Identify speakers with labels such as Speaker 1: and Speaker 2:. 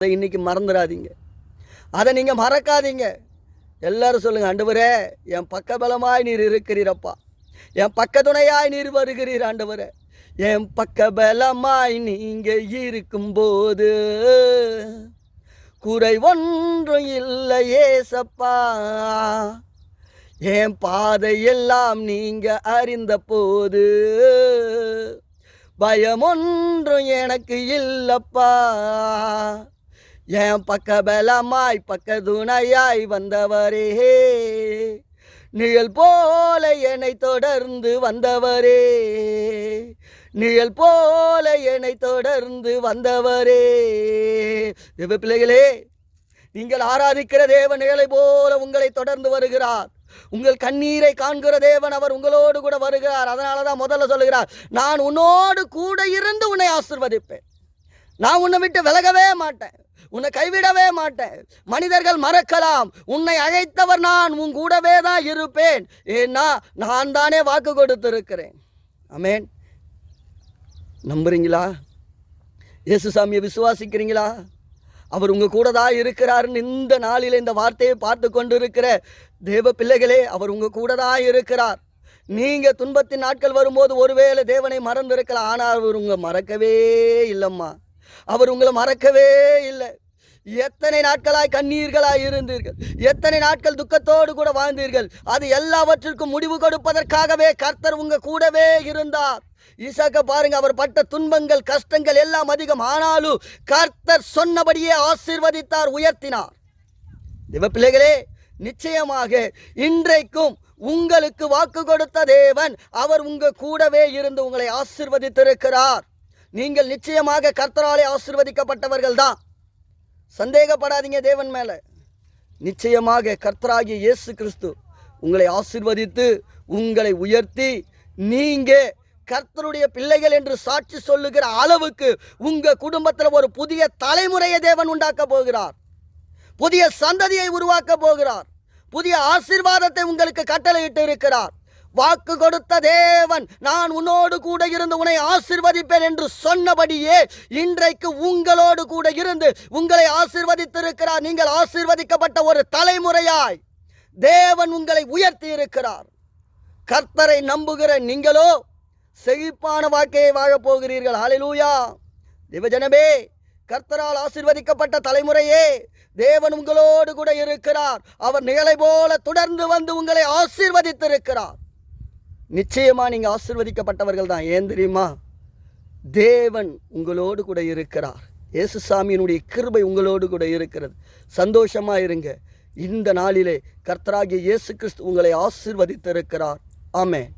Speaker 1: அதை இன்னைக்கு மறந்துடாதீங்க. அதை நீங்கள் மறக்காதீங்க. எல்லாரும் சொல்லுங்கள், ஆண்டவரே என் பக்கபலமாய் நீர் இருக்கிறீரப்பா, என் பக்கத்துணையாய் நீர் வருகிறீர் ஆண்டவரே, என் பக்கபலமாய் நீங்கள் இருக்கும்போது குறை ஒன்றும் இல்லை ஏசப்பா, என் பாதையெல்லாம் நீங்கள் அறிந்த போது பயம் ஒன்றும் எனக்கு இல்லப்பா, என் பக்கபலமாய் பக்கதுணையாய் வந்தவரே, நிழல் போல என்னை தொடர்ந்து வந்தவரே, நிழல் போல என்னை தொடர்ந்து வந்தவரே. தேவ பிள்ளைகளே, நீங்கள் ஆராதிக்கிற தேவன் நிழலை போல உங்களை தொடர்ந்து வருகிறார். உங்கள் கண்ணீரை காண்கிற தேவன் அவர் உங்களோடு கூட வருகிறார். அதனால தான் முதல்ல சொல்லுகிறார், நான் உன்னோடு கூட இருந்து உன்னை ஆசீர்வதிப்பேன், நான் உன்னை விட்டு விலகவே மாட்டேன், உன்னை கைவிடவே மாட்டேன். மனிதர்கள் மறக்கலாம், உன்னை அழைத்தவர் நான் உன் கூடவே தான் இருப்பேன், ஏன்னா நான் தானே வாக்கு கொடுத்திருக்கிறேன். ஆமென். நம்புறீங்களா? இயேசுசாமியை விசுவாசிக்கிறீங்களா? அவர் உங்கள் கூட தான் இருக்கிறாருன்னு இந்த நாளில் இந்த வார்த்தையை பார்த்து கொண்டு இருக்கிற தேவ பிள்ளைகளே, அவர் உங்கள் கூட தான் இருக்கிறார். நீங்கள் துன்பத்தின் நாட்கள் வரும்போது ஒருவேளை தேவனை மறந்திருக்கலாம், ஆனால் அவர் உங்களை மறக்கவே இல்லைம்மா, அவர் உங்களை மறக்கவே இல்லை. எத்தனை நாட்களாய் கண்ணீர்களாய் இருந்தீர்கள், எத்தனை நாட்கள் துக்கத்தோடு கூட வாழ்ந்தீர்கள், அது எல்லாவற்றிற்கும் முடிவு கொடுப்பதற்காகவே கர்த்தர் உங்கள் கூடவே இருந்தார். ஈசாக்க பாருங்க, அவர் பட்ட துன்பங்கள் கஷ்டங்கள் எல்லாம் அதிகம், ஆனாலும் கர்த்தர் சொன்னபடியே ஆசீர்வதித்தார், உயர்த்தினார். தேவ பிள்ளைகளே, நிச்சயமாக இன்றைக்கும் உங்களுக்கு வாக்கு கொடுத்த தேவன் அவர் உங்கள் கூடவே இருந்து உங்களை ஆசீர்வதித்திருக்கிறார். நீங்கள் நிச்சயமாக கர்த்தராலே ஆசீர்வதிக்கப்பட்டவர்கள் தான். சந்தேகப்படாதீங்க தேவன் மேல. நிச்சயமாக கர்த்தராகிய இயேசு கிறிஸ்து உங்களை ஆசீர்வதித்து உங்களை உயர்த்தி நீங்க கர்த்தருடைய பிள்ளைகள் என்று சாட்சி சொல்லுகிற அளவுக்கு உங்க குடும்பத்தில் ஒரு புதிய தலைமுறையை தேவன் உண்டாக்க போகிறார், புதிய சந்ததியை உருவாக்க போகிறார், புதிய ஆசீர்வாதத்தை உங்களுக்கு கட்டளையிட்டு இருக்கிறார். வாக்கு கொடுத்த தேவன் நான் உன்னோடு கூட இருந்து உன்னை ஆசீர்வதிப்பேன் என்று சொன்னபடியே இன்றைக்கு உங்களோடு கூட இருந்து உங்களை ஆசீர்வதித்திருக்கிறார். நீங்கள் ஆசீர்வதிக்கப்பட்ட ஒரு தலைமுறையாய் தேவன் உங்களை உயர்த்தி இருக்கிறார். கர்த்தரை நம்புகிற நீங்களோ செழிப்பான வாழ்க்கையை வாழப் போகிறீர்கள். ஹல்லேலூயா. தேவஜனமே, கர்த்தரால் ஆசீர்வதிக்கப்பட்ட தலைமுறையே, தேவன் உங்களோடு கூட இருக்கிறார். அவர் நிழலை போல தொடர்ந்து வந்து உங்களை ஆசீர்வதித்திருக்கிறார். நிச்சயமா நீங்க ஆசீர்வதிக்கப்பட்டவர்கள் தான். ஏன் தெரியுமா? தேவன் உங்களோடு கூட இருக்கிறார். இயேசுசாமியினுடைய கிருபை உங்களோடு கூட இருக்கிறது. சந்தோஷமா இருங்க. இந்த நாளிலே கர்த்தராகிய இயேசு கிறிஸ்து உங்களை ஆசீர்வதித்திருக்கிறார். ஆமென்.